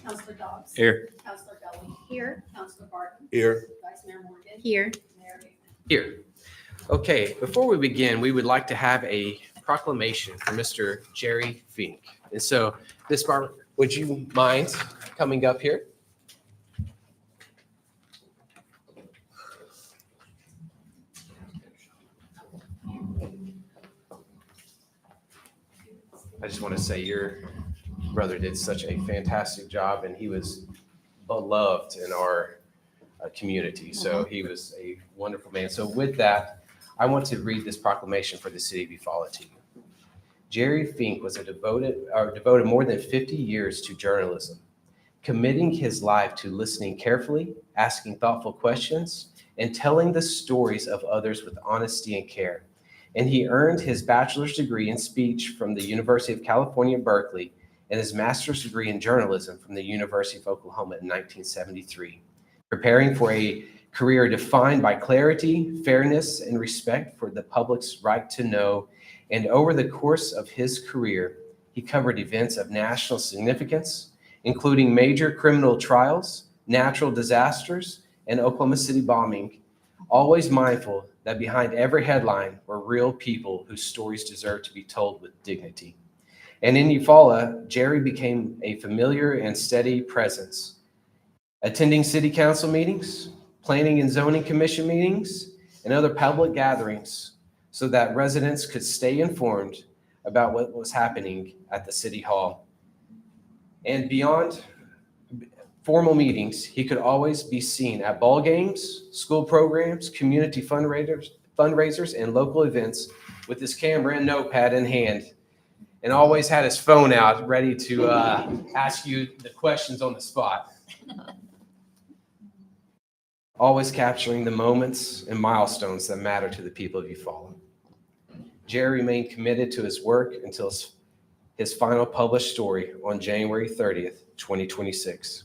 Counselor Dobbs. Here. Counselor Gully. Here. Counselor Barton. Here. Vice Mayor Morgan. Here. Mayor Hickman. Here. Okay, before we begin, we would like to have a proclamation for Mr. Jerry Fink. And so, Ms. Barber, would you mind coming up here? I just want to say your brother did such a fantastic job, and he was beloved in our community. So he was a wonderful man. So with that, I want to read this proclamation for the city of Eufaula to you. Jerry Fink was devoted more than 50 years to journalism, committing his life to listening carefully, asking thoughtful questions, and telling the stories of others with honesty and care. And he earned his bachelor's degree in speech from the University of California, Berkeley, and his master's degree in journalism from the University of Oklahoma in 1973, preparing for a career defined by clarity, fairness, and respect for the public's right to know. And over the course of his career, he covered events of national significance, including major criminal trials, natural disasters, and Oklahoma City bombing, always mindful that behind every headline were real people whose stories deserve to be told with dignity. And in Eufaula, Jerry became a familiar and steady presence, attending city council meetings, planning and zoning commission meetings, and other public gatherings so that residents could stay informed about what was happening at the city hall. And beyond formal meetings, he could always be seen at ball games, school programs, community fundraisers, and local events with his camera and notepad in hand, and always had his phone out ready to ask you the questions on the spot. Always capturing the moments and milestones that matter to the people of Eufaula. Jerry remained committed to his work until his final published story on January 30th, 2026,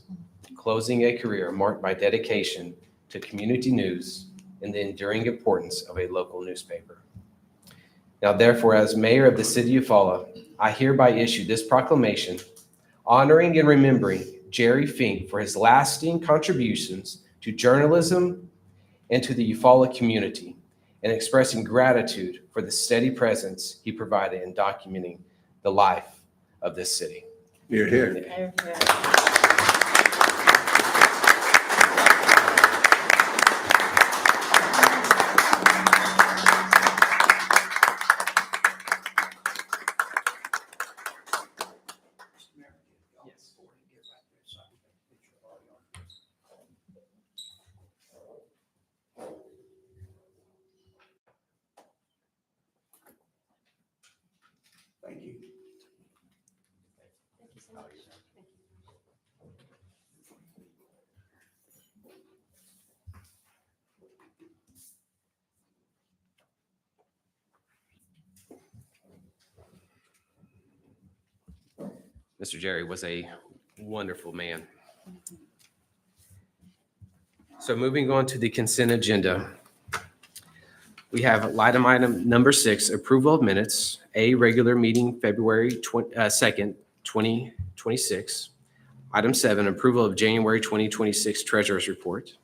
closing a career marked by dedication to community news and the enduring importance of a local newspaper. Now, therefore, as mayor of the city of Eufaula, I hereby issue this proclamation honoring and remembering Jerry Fink for his lasting contributions to journalism and to the Eufaula community, and expressing gratitude for the steady presence he provided in documenting the life of this city. Here, here. Thank you. Thank you so much. Thank you. Mr. Jerry was a wonderful man. So moving on to the consent agenda. We have item number 6, approval of minutes, a regular meeting February 2nd, 2026. Item 7, approval of January 2026 treasurer's report.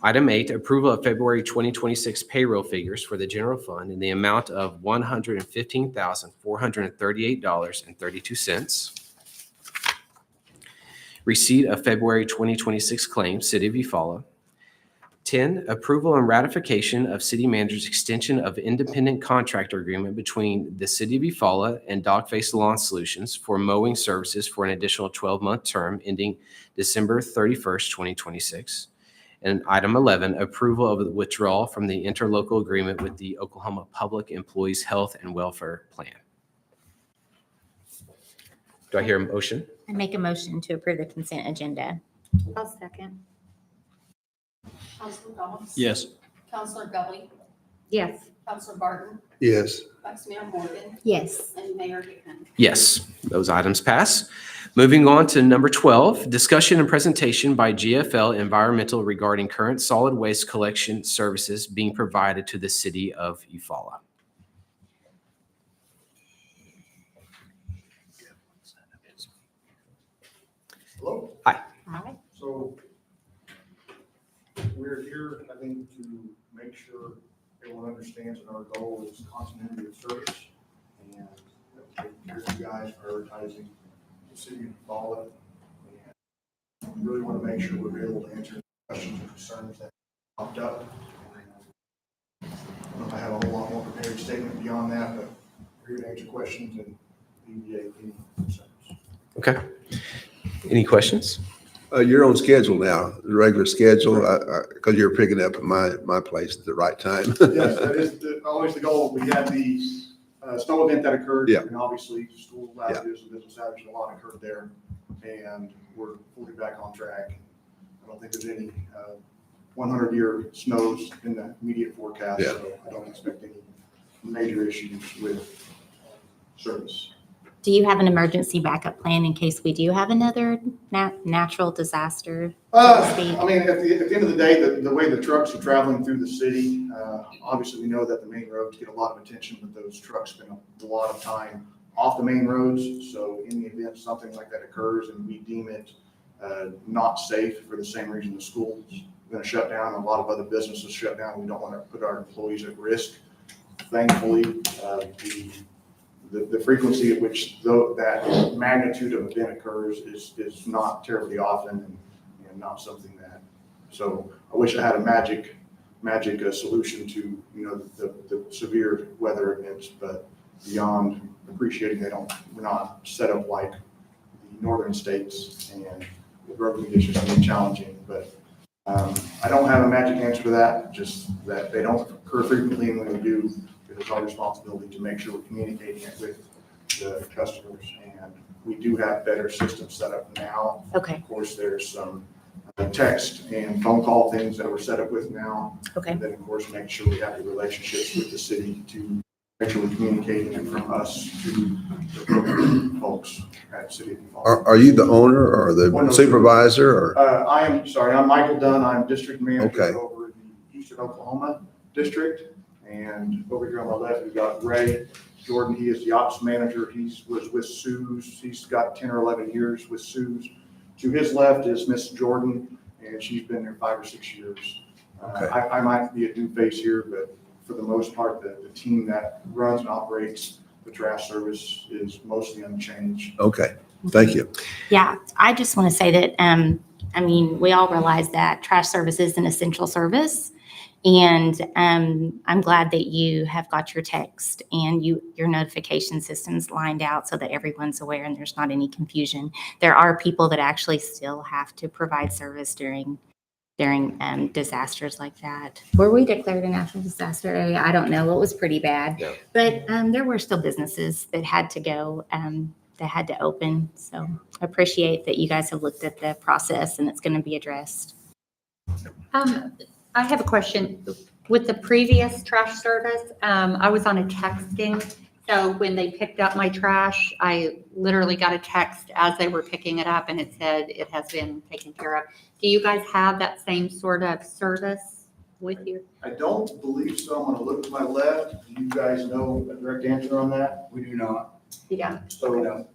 Item 8, approval of February 2026 payroll figures for the general fund in the amount of $115,438.32. Receipt of February 2026 claims, City of Eufaula. 10, approval and ratification of city manager's extension of independent contractor agreement between the City of Eufaula and Dogface Lawn Solutions for mowing services for an additional 12-month term ending December 31st, 2026. And item 11, approval of the withdrawal from the interlocal agreement with the Oklahoma Public Employees Health and Welfare Plan. Do I hear a motion? I make a motion to approve the consent agenda. I'll second. Counselor Dobbs. Yes. Counselor Gully. Yes. Counselor Barton. Yes. Vice Mayor Morgan. Yes. And Mayor Hickman. Yes, those items pass. Moving on to number 12, discussion and presentation by GFL Environmental regarding current solid waste collection services being provided to the City of Eufaula. Hello. Hi. understands that our goal is continuity of service and taking care of you guys, prioritizing the city of Eufaula. And we really want to make sure we're able to answer questions and concerns that popped up. I don't know if I have a whole lot more prepared statement beyond that, but we're here to answer questions and alleviate any concerns. Okay. Any questions? You're on schedule now, the regular schedule, because you're picking up at my place at the right time. Yes, that is always the goal. We had the snow event that occurred. Yeah. And obviously, school outages and business outages, a lot occurred there. And we're fully back on track. I don't think there's any 100-year snows in the immediate forecast. Yeah. So I don't expect any major issues with service. Do you have an emergency backup plan in case we do have another natural disaster? I mean, at the end of the day, the way the trucks are traveling through the city, obviously we know that the main roads get a lot of attention, but those trucks spend a lot of time off the main roads. So in the event something like that occurs and we deem it not safe for the same reason the school's going to shut down, a lot of other businesses shut down, we don't want to put our employees at risk. Thankfully, the frequency at which that magnitude of event occurs is not terribly often and not something that, so I wish I had a magic solution to, the severe weather events, but beyond appreciating we're not set up like the northern states and the road conditions can be challenging, but I don't have a magic answer to that, just that they don't occur frequently, and when we do, it is our responsibility to make sure we're communicating it with the customers, and we do have better systems set up now. Okay, Of course, there's some text and phone call things that we're set up with now. okay. And then, of course, make sure we have the relationships with the city to make sure we're communicating it from us to the program folks at City of Eufaula. Are you the owner or the supervisor or? I'm Michael Dunn. I'm district manager Okay. over the Eastern Oklahoma district. And over here on my left, we've got Ray Jordan. He is the ops manager. He was with Sue's. He's got 10 or 11 years with Sue's. To his left is Miss Jordan, and she's been there 5 or 6 years. Okay. I might be a new face here, but for the most part, the team that runs and operates the trash service is mostly unchanged. Okay, thank you. Yeah, I just want to say that, we all realize that trash service is an essential service. And I'm glad that you have got your text and your notification systems lined out so that everyone's aware and there's not any confusion. There are people that actually still have to provide service during disasters like that. Were we declared a natural disaster area? I don't know. It was pretty bad. Yeah. But there were still businesses that had to go, that had to open. So I appreciate that you guys have looked at the process and it's going to be addressed. I have a question. With the previous trash service, I was on a texting. So when they picked up my trash, I literally got a text as they were picking it up and it said it has been taken care of. Do you guys have that same sort of service with you? I don't believe so. I'm going to look to my left. Do you guys know a direct answer on that? We do not. Yeah. So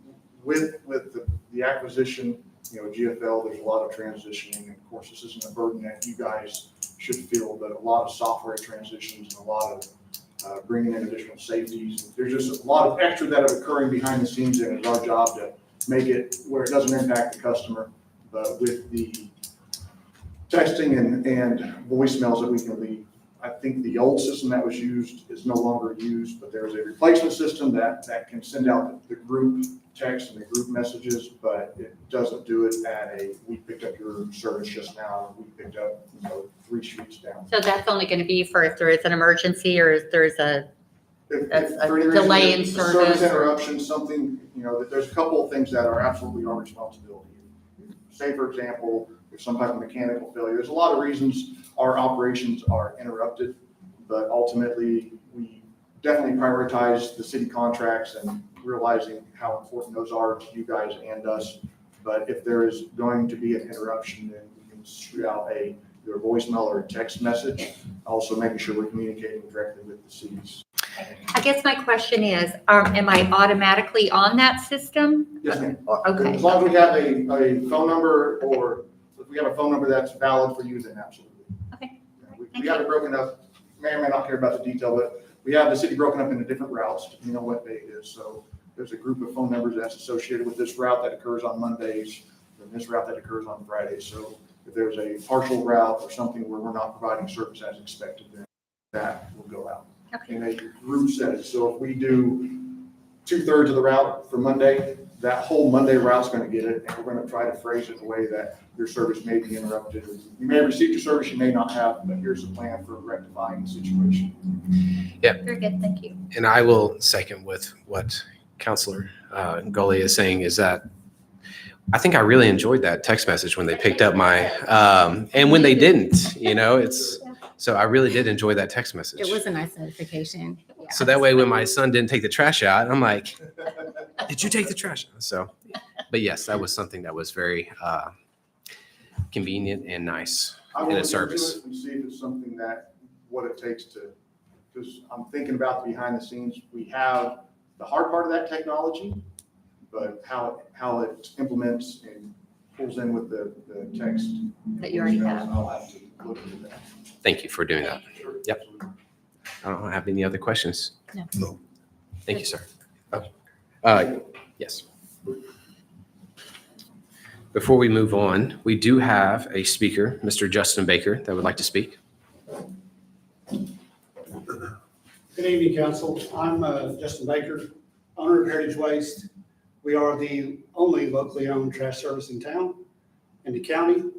with the acquisition, GFL, there's a lot of transitioning. Of course, this isn't a burden that you guys should feel, but a lot of software transitions and a lot of bringing in additional safeties. There's just a lot of extra that are occurring behind the scenes, and it's our job to make it where it doesn't impact the customer. But with the texting and voicemails that we can leave, I think the old system that was used is no longer used, but there's a replacement system that can send out the group text and the group messages, but it doesn't do it at we picked up your service just now, we picked up 3 streets down. So that's only going to be for if there is an emergency or if there's a If a for any delay reason, in a service or- interruption, something, that there's a couple of things that are absolutely our responsibility. Say, for example, if some type of mechanical failure, there's a lot of reasons our operations are interrupted, but ultimately we definitely prioritize the city contracts and realizing how important those are to you guys and us. But if there is going to be an interruption, then we can shoot out either a voicemail or a text message, also making sure we're communicating directly with the cities. I guess my question is, am I automatically on that system? Yes, ma'am. Okay. As long as we have a phone number, or if we have a phone number that's valid for you, then absolutely. Okay. We have it broken up. may or may not care about the detail, but we have the city broken up into different routes, depending on what day it is. So there's a group of phone numbers that's associated with this route that occurs on Mondays, and this route that occurs on Fridays. So if there's a partial route or something where we're not providing service as expected, then that will go out. Okay. And a group says, so if we do 2/3 of the route for Monday, that whole Monday route's gonna get it, and we're gonna try to phrase it in a way that your service may be interrupted. You may have received your service, you may not have, but here's a plan for rectifying the situation. Very good, thank you. And I will second with what Counselor Gully is saying, is that I think I really enjoyed that text message when they picked up my, and when they didn't, so I really did enjoy that text message. It was a nice notification. Yeah. So that way, when my son didn't take the trash out, I'm like, did you take the trash out? So, but yes, that was something that was very convenient and nice. I will In a look into service. it and see if it's something what it takes to, because I'm thinking about the behind the scenes. We have the hard part of that technology, but how it implements and pulls in with the text. That you already have. I'll have to look into that. Thank you for doing that. Sure. Yep. I don't have any other questions. No. Thank you, sir. Yes. Before we move on, we do have a speaker, Mr. Justin Baker, that would like to speak. Good evening, council. I'm Justin Baker, owner of Heritage Waste. We are the only locally owned trash service in town, in the county.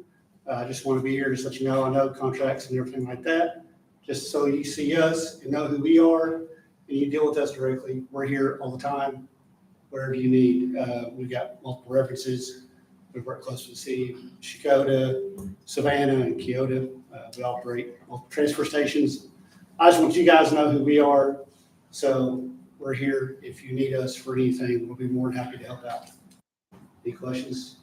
I just want to be here to let you know, I know contracts and everything like that, just so you see us and know who we are, and you deal with us directly. We're here all the time, wherever you need. We've got multiple references. We work close with the city of Chakota, Savannah, and Keota. We operate multiple transfer stations. I just want you guys to know who we are. So we're here. If you need us for anything, we'll be more than happy to help out. Any questions?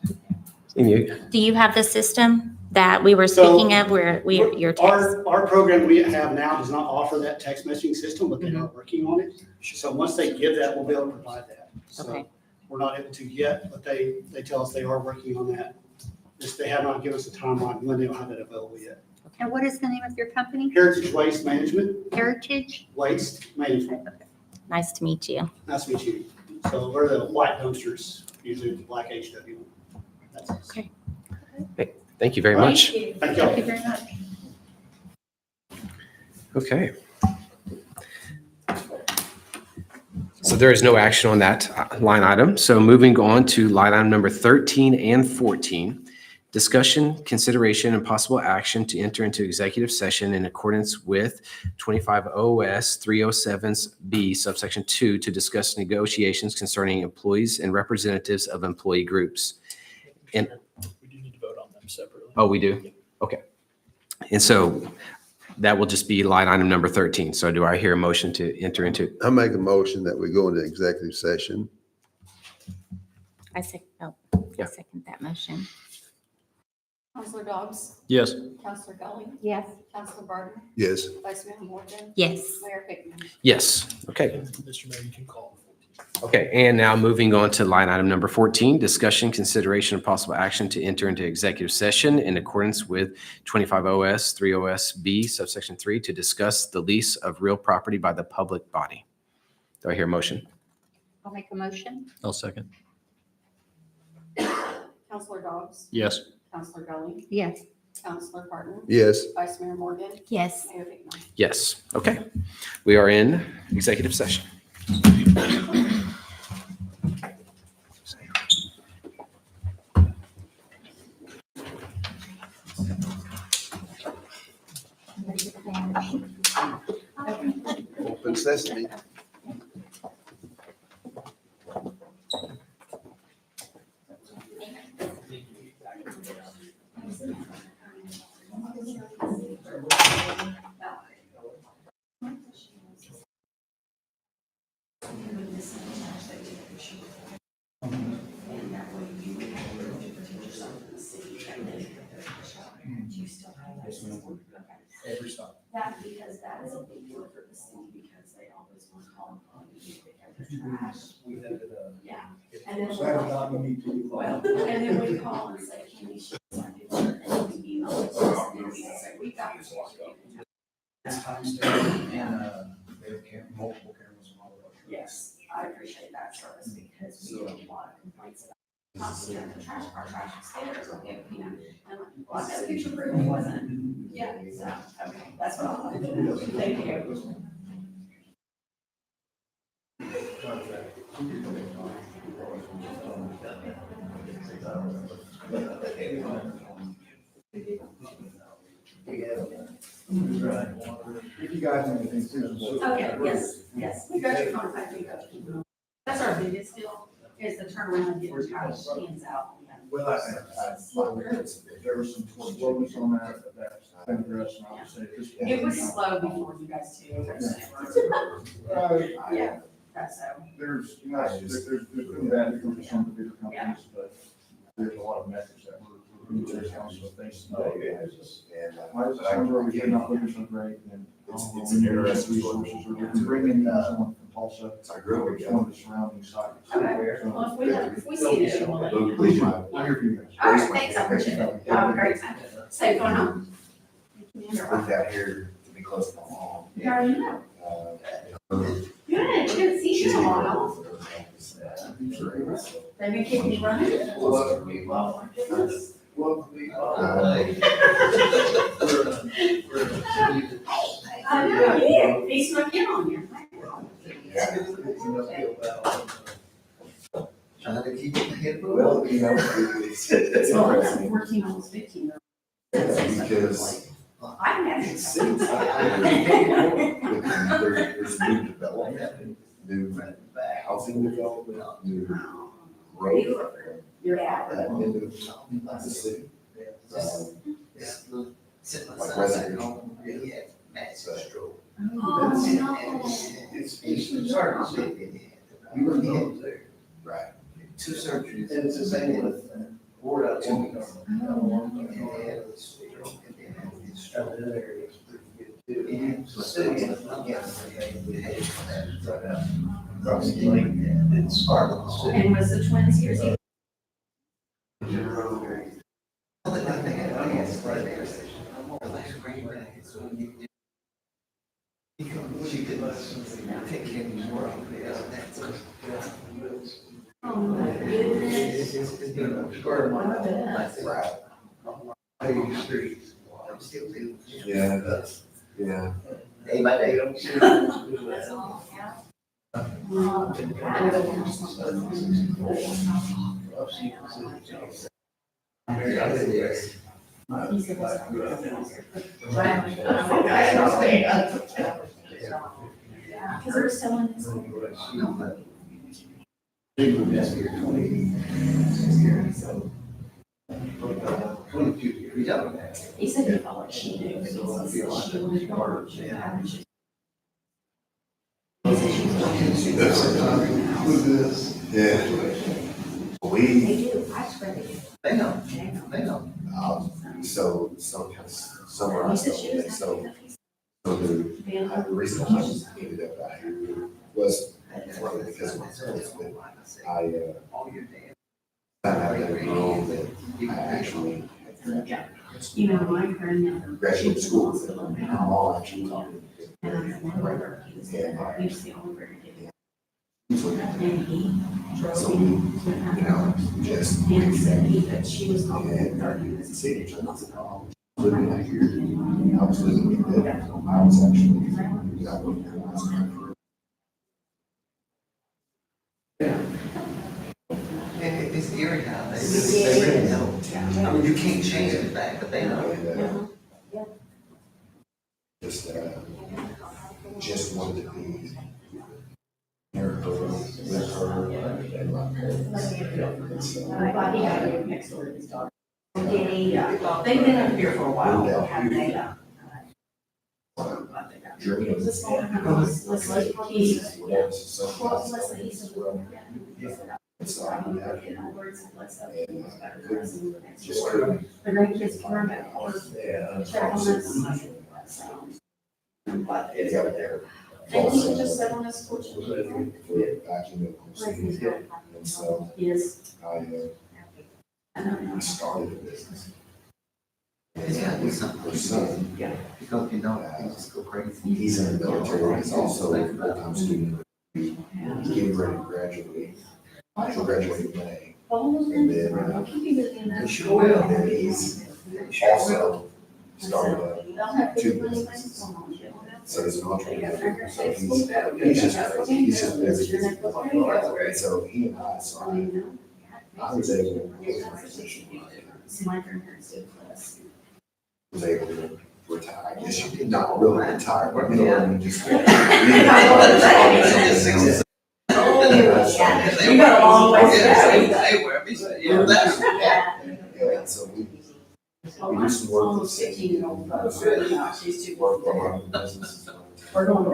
And you, Do you have the system that we were So, speaking of where your text? Our program we have now does not offer that text messaging system, but they are working on it. So once they give that, we'll be able to provide that. So Okay. we're not able to yet, but they tell us they are working on that. Just they have not given us a timeline when they don't have that available yet. And what is the name of your company? Heritage Waste Management, Heritage? Waste Management. Nice to meet you. Nice to meet you. So we're the white dumpsters, usually with the black HW. That's us. Okay. thank you very much. Thank you. Thank Thank you you. very much. Okay. So there is no action on that line item. So moving on to line item number 13 and 14. Discussion, consideration, and possible action to enter into executive session in accordance with 25 OS 307B subsection 2 to discuss negotiations concerning employees and representatives of employee groups. And We do need to vote on them separately. oh, we do? Okay. And so that will just be line item number 13. So do I hear a motion to enter into? I make a motion that we go into executive session. I second Yeah. that motion. Counselor Dobbs, Yes. Counselor Gully, Yes. Counselor Barton, Yes. Vice Mayor Morgan, Yes. Mayor Hickman. Yes. Okay. Mr. Mayor, you can call. Okay, and now moving on to line item number 14, discussion, consideration, and possible action to enter into executive session in accordance with 25 OS 3OSB subsection 3 to discuss the lease of real property by the public body. Do I hear a motion? I'll make a motion. I'll second. Counselor Dobbs, Yes. Counselor Gully, Yes. Counselor Barton, Yes. Vice Mayor Morgan, Yes. Mayor Hickman. Yes. Okay. We are in executive session. Open sesame. That, because that is a big deal for the city, because they always want to call upon you to pick up your trash. Yeah, and then well, and then we call and say, can you show us our picture, and we email it to us, and we say, we got this. timestamp and, they have multiple cameras on all of our trucks. Yes, I appreciate that service because we get a lot of complaints about constantly the trash, our trash upstairs, okay, you know, and I'm like, well, I got a picture proof it wasn't. Yeah, so, okay, that's what I wanted to do. Thank you. If you guys have anything, Susan. Okay, yes, we got your contact info. That's our biggest deal, is the turnaround and getting trash cans out. Well, there was some slowness on that been addressed, and I would say at this point. It was slow before you guys too. Yeah, that's so. There's, you know, there's good bad for some of the bigger companies, but there's a lot of methods that we're doing this council based on. My son where we did not look so great, and It's an interesting resources, or we can bring in someone from Tulsa, I grew up or with one of the surrounding sites. Okay, well, if we see an issue, we'll let you know. Please, I'm here for you guys. All right, thanks, I appreciate it. Have a great time. Safe going home. Moved out here to be close to my mom. How are you now? Good, good, see you in a while. They've been keeping you running? Oh, my goodness. I know, yeah, he snuck in on you. Trying to keep it head well, you know. Well, I'm 14, almost 15. Because I have. it seems there's new development, new housing development, new growth. You're out. Into the city. Like resident. So, Oh, no. it's hard. We were there. Right. Two surgeries. And it's the same with 4 out of 2. It's part of the city. And was the twins here too? Oh, my goodness. Yeah, that's, yeah. That's all. Because they're selling this. He said he felt like she knew, but he said she wanted to go. She had to. He said she was. Yeah. We, They do, I swear they do. they know, They know. they know. So, somewhere He I said she was. so the reason I ended up out here was partly because of my sports, but I found out that at home that I actually Yeah. You know, my friend. graduated school, and my mom actually taught me. And I had one brother, he was there, he was the only brother. And he drove So me. you know, just. And said that she was called And 30 the minutes. city turned out to living out here, I was living with them, I was actually, you know, working there once in my career. It's eerie how they really know. I mean, you can't change it back, but they know. And, just wanted to be near her, with her, and my parents. And so, But he got to next door to his daughter. Yeah, they've been up here for a while, haven't they? Germany was This one, let's let it keep. so Well, let's say he's a little. And so I didn't have In other words, let's say And it's better couldn't- dressing than next just door. couldn't. The grandkids can run back or Yeah. check on this. So, but It's out there. and he can just sit on his porch. For vacuum and and so Yes. I I don't know. started a business. It's gotta be something. Her son, Because you know, you just go crazy. he's in the military, he's also a full-time student. He's getting ready to graduate. He'll graduate in May. And then, and then he's also started up 2 businesses. So he's an entrepreneur. So he's just crazy. He's just busy. And so he and I was able to get in a position where I was able to retire. I guess you could not really retire, but you know, I mean, just. You got a long way to go. Yeah, so we do some work with the city. She's too. Work from our businesses. We're going to.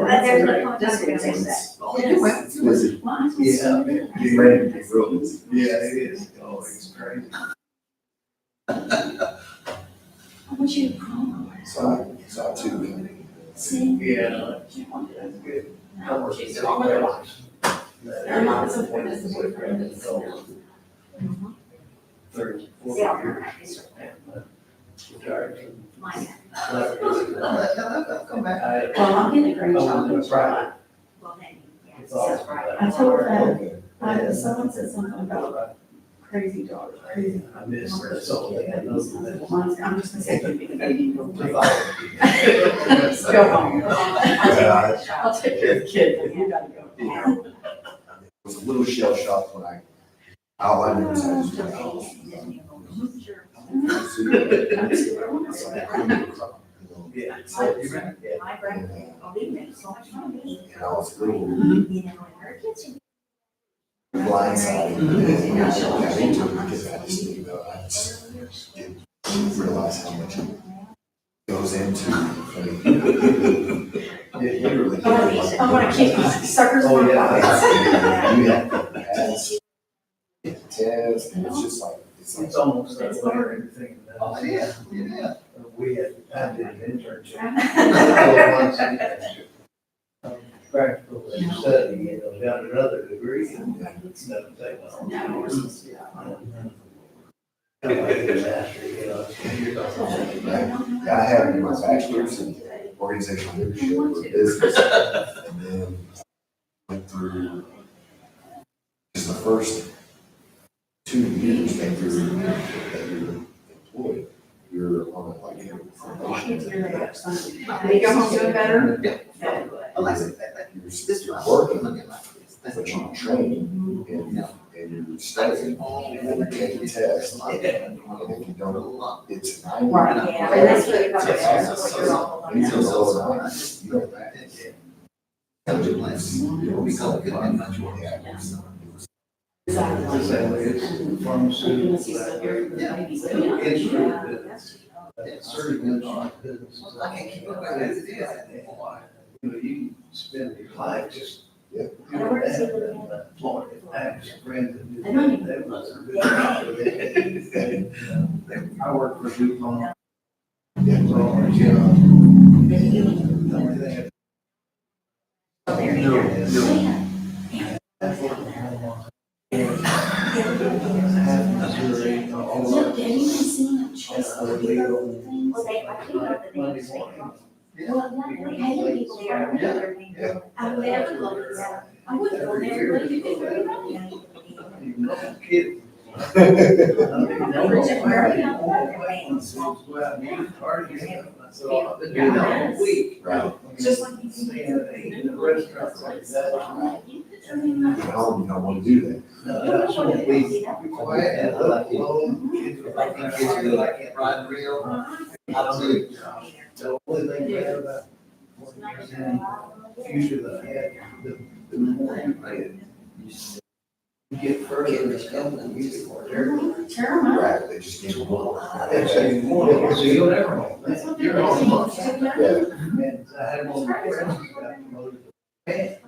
Just gonna say that. Busy. Yeah. Getting ready to be real busy. Yeah, it is. Oh, it's crazy. I want you to call. So I too. See? Yeah, that's good. She's all their life. They're not as important as the boyfriend is. 30, 40 Yeah. years. Retired. Mine. Come back. Well, I'm getting a great Oh, job. that's right. Well, maybe, yes, It's all that's right. right. I told her, someone said something about crazy daughter, crazy. I miss her so bad. I'm just gonna say, give me the baby. Go Go home. I'll take care of the kid, but you gotta go. I was a little shell shocked when all I knew was I was going to Yeah. My brain, I'll be there, so much fun. and I was a little blindsided. And I didn't do it because I just didn't know, I just didn't realize how much it goes into. I mean, it literally. I'm gonna keep these suckers in Oh, my yeah. pockets. You have to pass the test, and it's just like, it's like. It's almost that way, everything. Oh, yeah, yeah. We had, I did an internship. Yeah. Practical study, you know, got another degree and doesn't take long. Kind of like a master, you know. I had my bachelor's in organizational leadership or business, and then went through just the first 2 years that you're employed. You're on a like a probation. You go home doing better? Yeah. Alexa, You're working, but you're training and you're studying, and you take the test, and if you don't, it's 90. Right, yeah, and that's what you got to It's what you're all about. It's all 90. You don't have it. It's pharmaceutical. Yeah. It's true that it's certain businesses. I can't keep up with it as it is. You know, you spend your life just. Yeah. Doing that, and Florida, I have some friends that do I know you- that. They was a good job with it. I work for DuPont. So, you know, the only thing Look, have you been seeing them chase the people? Well, they, I think of the Monday names. morning. Well, not really, having people there. Yeah. I would never go there. I wouldn't go there, but you could very well. You know, kids. So I've been doing that all week. Right. Just like you Staying in a restaurant like that. You get home, you don't want to do that. No, I just want to be quiet and let alone. Kids are like, I can't do it, I can't ride the rail. I don't do it. The only thing bad about future that I had, the more you get further in the company, you get more terrible. Right, they just need to work. They say more, so you'll never know. You're going months. Yeah. And I had one of my friends who got promoted to man.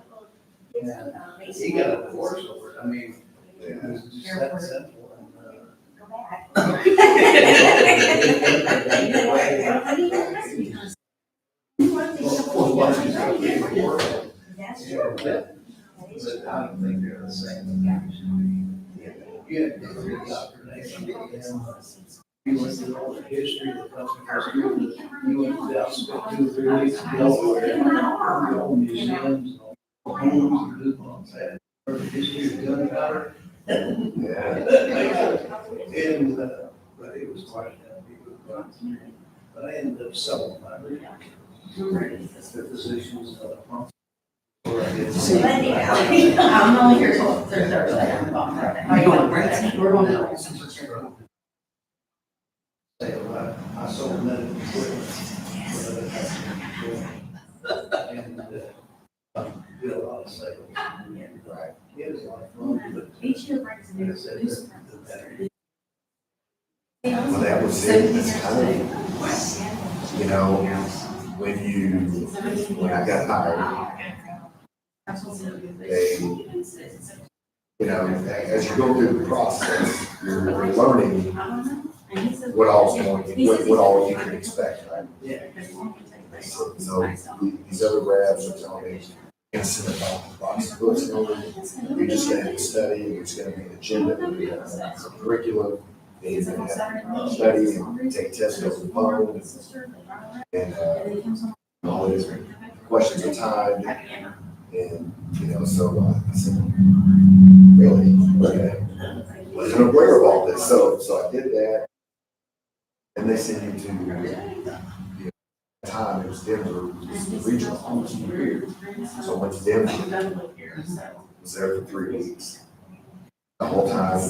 And he got a divorce over it. I mean, it was just that simple. That's true. But I don't think they're the same. Yeah, indoctrination. You went through all the history of the company. You went out, spent 2 or 3 weeks in Delaware, all museums, all homes, and coupons, and the history of gunpowder. And, but it was quite a but I ended up selling my the positions So Wendy, I'm only here till Thursday. Are you going to Branson? We're going to. I sold medical equipment. And did a lot of sales. Right. It was a lot of fun, but Each year brings a new. like I said, the better. Well, that was it, that's kind of, you know, when I got hired, they, you know, as you go through the process, you're learning what all you can expect, right? Yeah. So, these other reps are telling me, you're send a box of books over, you're just gonna have to study, there's gonna be an agenda, a curriculum, and you're gonna have to study and take tests over the phone, and all these questions are timed, and, you know, so I said, really? Okay. Wasn't aware of all this, so I did that, and they sent me to, you know, time, it was Denver, it was the regional office. So I went to Denver, was there for 3 weeks. The whole time,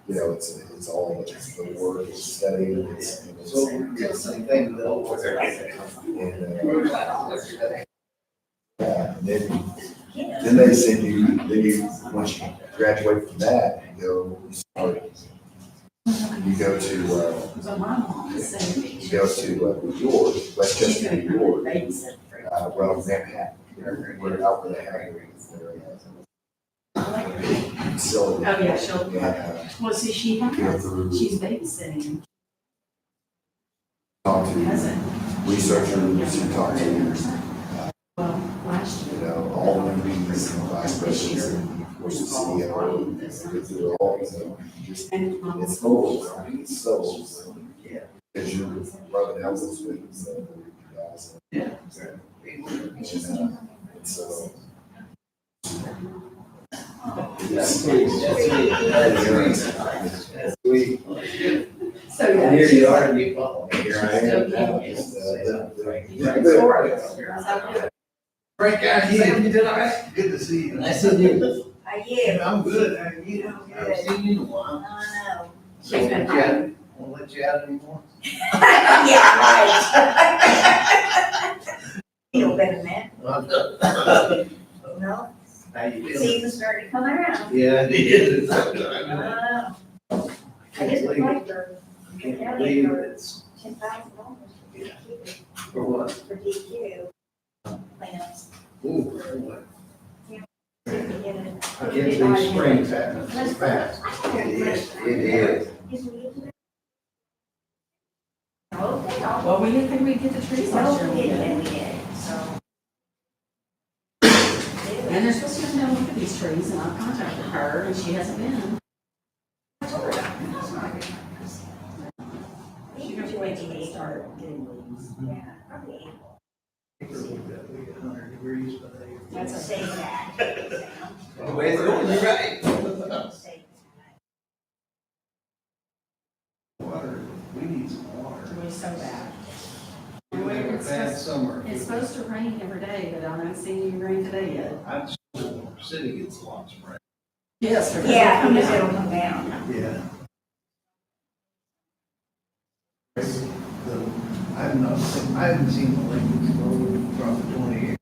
you know, it's all, it's the work, it's studying, it's. So it's the same thing with the And then they send you, once you graduate from that, you go to New York, Westchester, New York, well, Manhattan, we're out where they have their facility. Oh, yeah, she'll, And, well, see, she go has, through, she's babysitting. talk to researchers, you talk to, Well, last you year. know, all the MPs and vice presidents, and of course, the CEO, go through it all, so just, it's overwhelming, it's so overwhelming. Yeah. Because you're rubbing elbows with the guys. Yeah. And so. That's sweet. So, And yeah. here you are, and you follow. Here I am now, just, Frank, how you doing? You did all right? Good to see you. Nice to meet you. How you? I'm good, how are you? I haven't seen you in a while. I know. Won't let you out- won't let you out anymore? Yeah, right. Feel better, man. No, How you feeling? season's starting to come around. Yeah, it is. I just would like to I can't believe it's, $10,000 for what? for DQ cleanups. Ooh, for what? I I can't believe spring's happening so fast. It is. Okay, Well, we didn't think we'd get the trees last year. we did, so. And they're supposed to come down and look at these trees, and I've contacted her, and she hasn't been. Usually wait till they start getting leaves. Yeah, probably April. We've got 100 degrees, but they. That's a safe act. The way it's going, you're right. Safe. Water, we need some water. We're so bad. We have a bad summer. It's supposed to rain every day, but I haven't seen any rain today yet. I'm still, city gets lots of rain. Yes. Yeah, because it'll come down. Yeah. I haven't seen the Lincolns go from 20 years.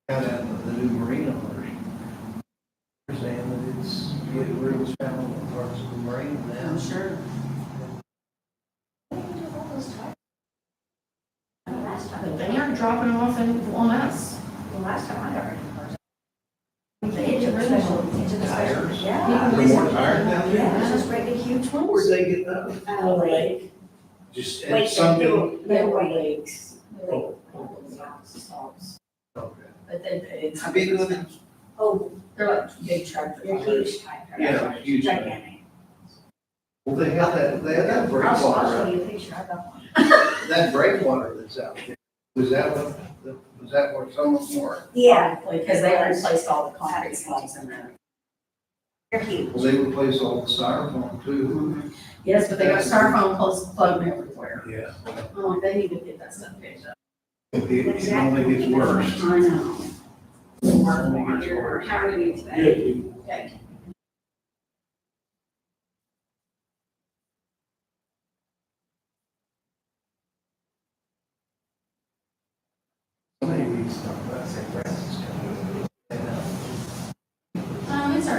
Out of the new marina version. They're saying that it's getting real shallow in parts of the marina now. I'm sure. But they aren't dropping off on us. The last time I heard. They did really well. Into the Tires? Yeah. They're more tired down there? Yeah, just great big huge ones. Where'd they get those? Lake. Just Wait, at something. they were lakes. Oh. Okay. But How big are they? Oh, they're like big tractor. they're huge type. Yeah, huge. Gigantic. Well, they had that I'll breakwater, show you a picture, I got one. that breakwater that's out there. Was that where some of them were? Yeah. Because they replaced all the concrete slabs in there. They're huge. Well, they replaced all the styrofoam too. Yes, but they got styrofoam clothes floating everywhere. Yeah. Oh, they need to get that stuff fixed up. It only gets worse. I know. How are you today? Okay.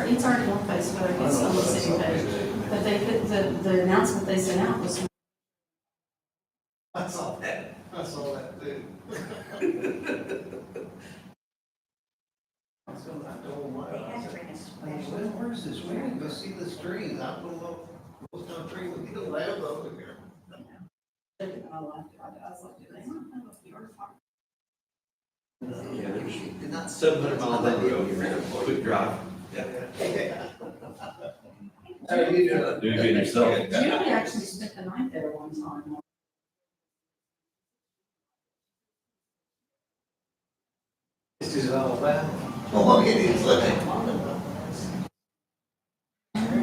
It's already on Facebook, it's on the city page, but they put, the announcement they sent out was. I saw that too. I told my, I said, where's this? We didn't go see the trees. I don't know, what kind of tree we could have over here. I was like, do they not have a yard farm? Not 700 miles that road, quick drive. How you doing? Do it yourself. Julie actually spent the night there one time. This is all about. Oh, look at these, look at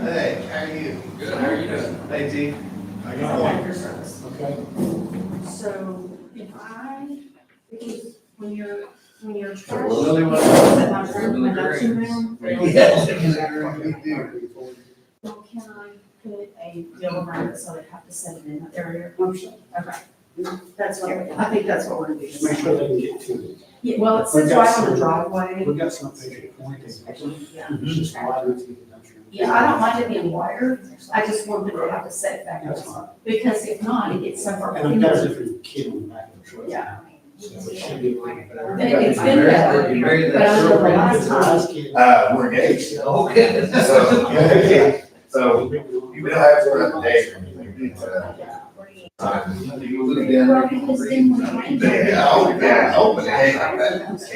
Hey, how are you? Good, how are you doing? Hey, T. I got your service. Okay. So because when you're trash. Lily, what? Set my production room. Yes. Well, can I put a deal around it so they have to set it in that area? Okay. That's what, I think that's what we're gonna do. Make sure they can get to it. Yeah, well, it sits right on the driveway. We've got something to point. Yeah. It's just wider to the country. Yeah, I don't mind it being wider, I just want them to have to set it back That's up, fine. because if not, it gets so far. And I've got a different kid on the back of the truck. Yeah. So it should be a little better. It's been better, You married but I that know the girl? last time. kid. We're engaged. Okay. So, you don't have to run the day or anything. You lived in. Well, because then when it rains. Yeah, open it, hey, I bet. Which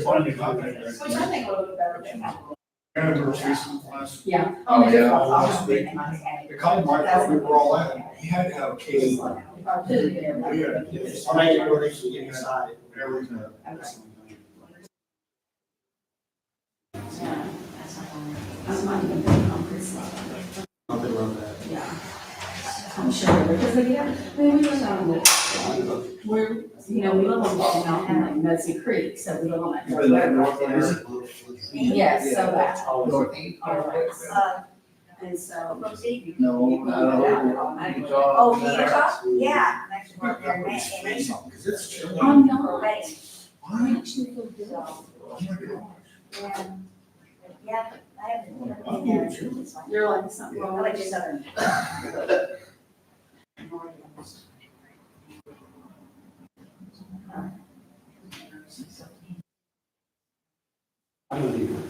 I think a little bit better than that. Yeah. Oh, yeah. Last week. They called Mike, we were all at. He had to have a key. If I put it in. I'll make it where they can get inside. Everything. Yeah. That's not even big concrete slab. I'll be love that. Yeah. I'm sure, because we live on, we're, we live on Mudsie Creek, so we live on that. road right there. Yes, so that. Northeast. And so. No, Oh, Utah? Yeah. Next to work there in Mason. Oh, no. Wedding. I actually feel good. Yeah. Yeah, I haven't been there. You're like something I wrong like with you. Southern. I know you.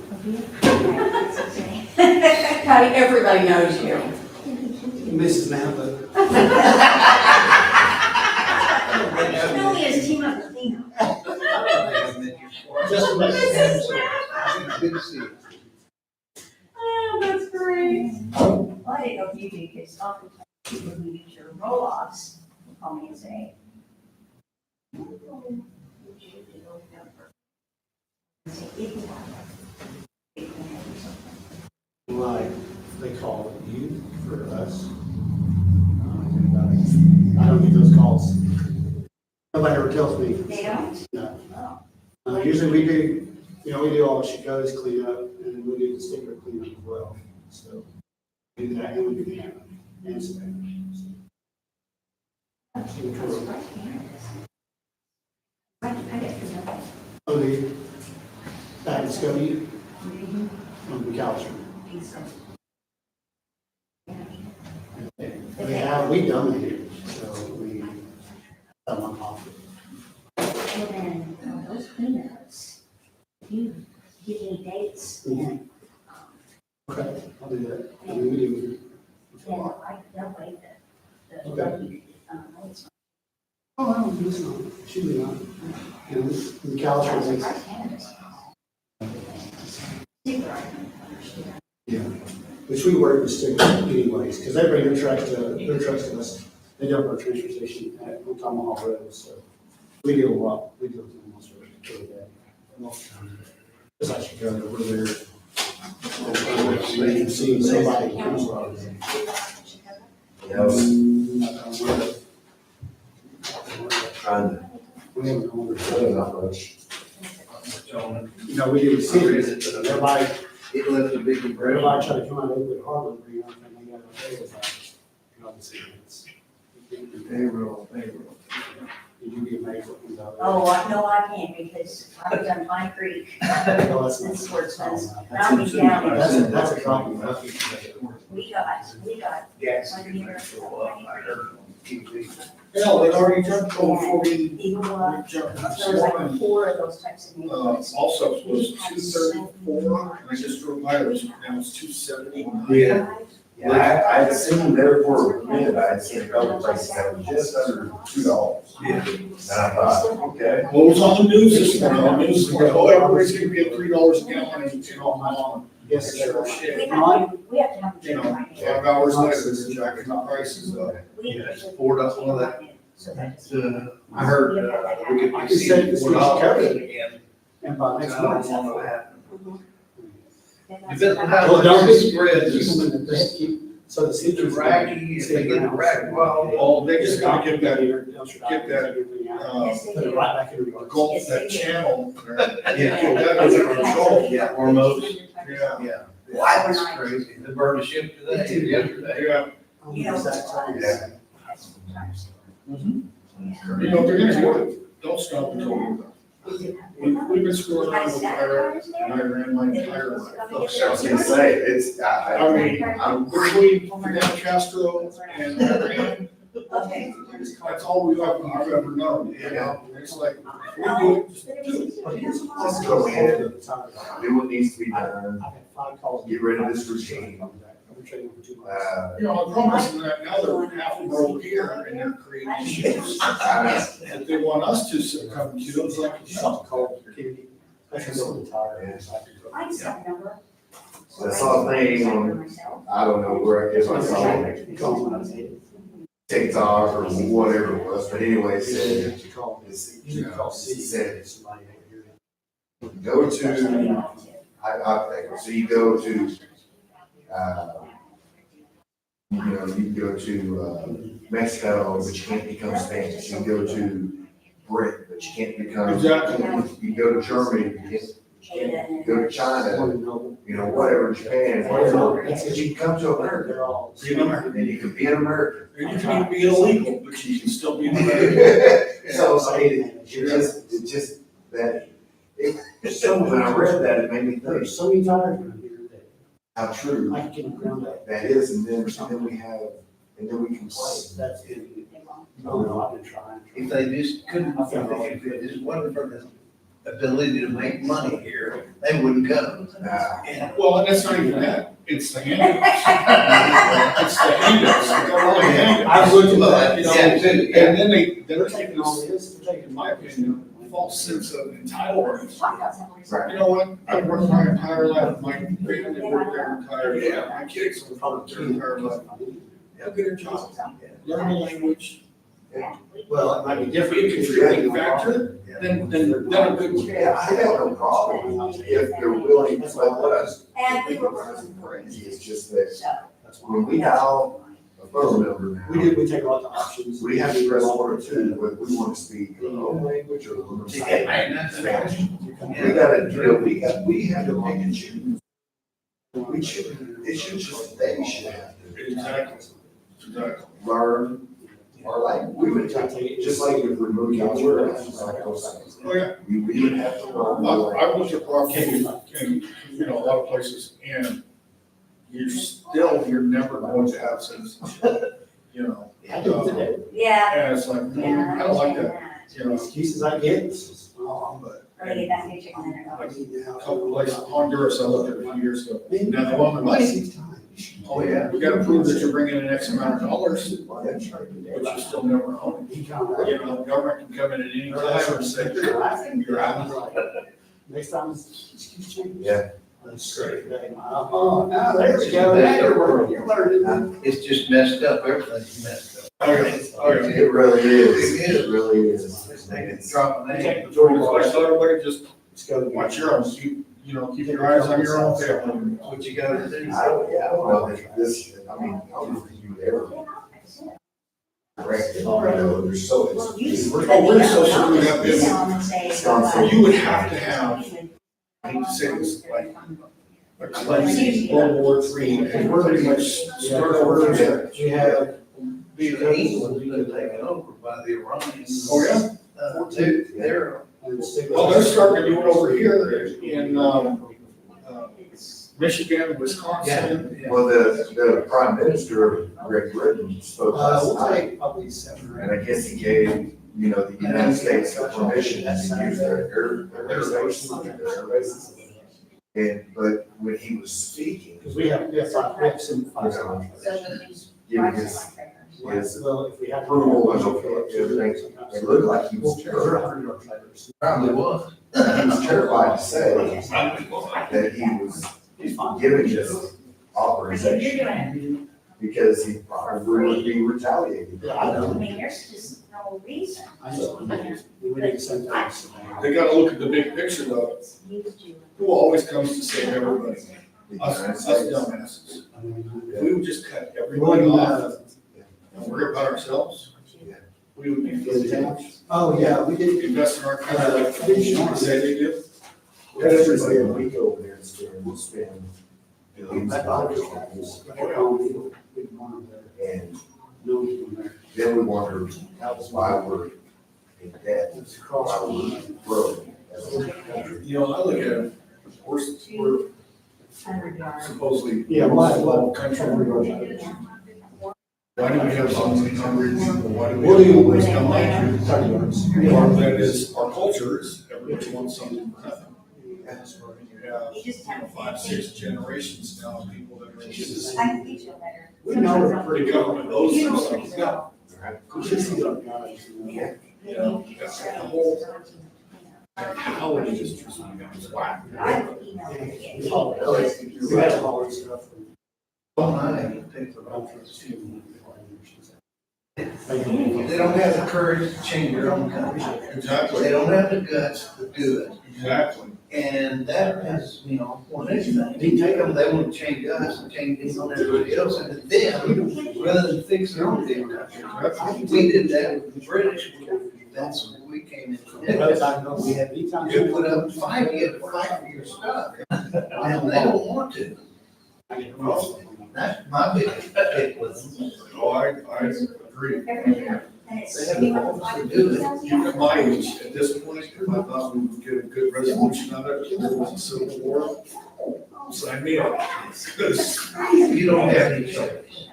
Patty, everybody knows you. Mrs. Napa. Billy is team up with Nina. Just a minute. Good to see you. Oh, that's great. Well, I didn't know if you did, because oftentimes people who use your roll-offs will call me and say, Like, they call you for us. I don't get those calls. Nobody ever tells me. they don't? No. Usually we do, we do all the goes clean up, and then we do the sticker clean up as well. So, we do that, and we do the hammer, and sticker. Oh, the, back in Scotty, on McAllister. We donate, so we, that one off. And then those cleanups, if you give me dates, and Okay, I'll do that. And we do. then they'll wait the. Okay. It's Oh, I don't do this now. Should be not. And McAllister makes. Canada's. Super, I don't understand. Yeah. which we work with Stigler anyways, because they bring their trucks to us. They dump our transfer station at Tomahawk Road, so we deal with them almost every day. Most of the time. Just like you go over there. You can see somebody comes from. Trying to, We haven't owned not much. You know, we do see it, everybody, It left a big impression. everybody try to come out of Oakwood Harbor, bring up, and they got a pay with that. You know, it's- Payroll. Did you get made what comes out? Oh, no, I can't because I was on Pine Creek. No, that's not. This works, That's I'm down. that's a problem. We got Gas. Hell, they already jumped on 40, Eagle Bluff. jumped. There's like 4 of those types of neighborhoods. Also, it was 234, and I just drove by, it was, now it's 270. Yeah. Yeah, I had seen there for a minute, I had seen a couple places that were just under $2. Yeah. And I thought, okay. Well, it was on the news this morning, on the news, like, oh, everybody's gonna be at $3 a gallon, and, you know, on. Yes, sir. We Shit. have to have. You know, 5 hours later, they're jacking the prices up. So that's. I heard, we could I be can say this seeing was $4 covered. again. And by next month. You bet the house Well, don't is be spread, keep just them in the best keep, so the the city's. racky, if they get the rack, well, Oh, they just gotta get that, Get Put it right back in the yard. Gulf, that channel. Yeah. That under control. Yeah, or most. Yeah. Yeah. Why, that's crazy. They burned a ship today, yesterday. Yeah. You know, Yeah. You know, they're gonna do it, don't stop until we're done. We've been screwing around with fire, and I ran my entire life. I was gonna say, it's, I mean, I'm between Fidel Castro and Iran, Okay. that's all I've ever known, you know? It's like, we do it, just do it. Just go ahead and do what needs to be done. I've had 5 calls. Get rid of this routine. I've been trading for 2 months. You know, I promise them that now they're half of them over here and they're creating issues that they want us to succumb to. It's like, Something called community. I should go retire. I just have a number. I saw a thing on, I don't know where, I guess I saw it, TikTok or whatever it was, but anyway, it said, it's, you know, it said, go to, I think, so you go to, you know, you go to, Mexico, but you can't become Spanish, you go to Britain, but you can't become. Exactly. You go to Germany, you go to China, you know, whatever, Japan, whatever, but you can come to America, They're all. Be an American. and you can be an American. And you can even be illegal, but you can still be an American. So, I mean, it just, that, when I read that, it made me think There's so many times around here that how true I can get around that. that is, and then we complain. That's it. No, I've been trying. If they just couldn't, if it just wasn't for the ability to make money here, they wouldn't come. Well, and that's not even that, it's the handouts. It's the handouts, they're only handouts. I've looked at that, You know, Yeah, too, yeah. and then they're They're taking taking all this, this, they're taking in my opinion, false sense of entitlement. Right. You know what, I've worked my entire life, my family worked their entire life, my kids have worked their entire life. Go get a job, learn the language, Well, it might be if different. you can contribute factor, then a good one. Yeah, I have no problem if they're willing to let us. And we were. Crazy, it's just that That's when why. we dial a phone number We now, do, we take a lot of options. we have to press one or two, whether we want to speak our own language or we want to speak Spanish. We gotta, you know, we have to pick and choose. We should, it should just, they should have to Exactly. learn our language. We would have to, just like if we moved out here, just like those things. Oh, yeah. We would have to learn. the language. I've looked at property in, you know, a lot of places, and you're never going to have citizenship, you know? I do it today. Yeah. And it's like, I don't like that, you know? Excuses I get, it's just, oh, but. Or get that new chicken dinner. Like, a couple places, Honduras, I looked at a few years ago. Now, they want the money. Oh, yeah, we gotta prove that you're bringing in X amount of dollars, but you still never own it. You know, government can come in at any time and say, you're out. Next time, it's excuse change. Yeah. That's great. Oh, now, there we go. Now you're learning. It's just messed up, everything's messed up. It really is, it really is. They can drop an Take egg. the majority of the everybody just Let's go. watch your own, keep your eyes on your own family. What you gotta do. Yeah, well, this, I mean, I'll give you there. Correct, you know, there's so, it's. Oh, we're so sure we have been, Wisconsin. you would have to have, I hate to say this, like, a cleansing World War III, and we're pretty much start over. We have. Be easily taken over by the Iranians. Oh, yeah? They're. Well, they're starting to do it over here in, Michigan, Wisconsin. Well, the prime minister, Rick Britain, spoke last We'll night, take probably 7 or 8. and I guess he gave, you know, the United States the permission to use their air bases. And, but when he was speaking, Because we have 5 contracts. giving his Well, if we have. approval and everything, it looked like he was terrified. Probably was. He was terrified to say that he was giving this authorization because he probably would be retaliated. Yeah, I know. there's just no reason. I know. We need to send things. They gotta look at the big picture though. Who always comes to save everybody? Us dumbasses. If we would just cut everybody off and worry about ourselves, we would be fantastic. Oh, yeah, we did. Invest in our country like say they do. Every day we go over there and spend billions of dollars on this, and then we wonder why we're in debt, why we're broke as a country. You know, I look at it, we're supposedly. Yeah, why- Country. Why do we have so many hungry people? Why do we What do have you, always come like you? Part Part of that is our culture is everybody wants something for nothing. You have 5, 6 generations now of people that are just. We know we're Pretty government owes them something. Yeah. You know, that's the whole. How it is just whack. We had all this stuff. They don't have the courage to change their own country. Exactly. They don't have the guts to do it. Exactly. And that is, you know, one anything. You take them, they want to change us and change everybody else into them rather than fix their own damn country. We did that with the British. That's when we came in. We had these times. You put up fight, you had to fight for your stuff. And they don't want to. That's my biggest pick with them. Oh, I agree. They have the balls to do it. Even at my age, at this point, if I thought we would get a good resolution of it, if there was a civil war, sign me up. You don't have any choice.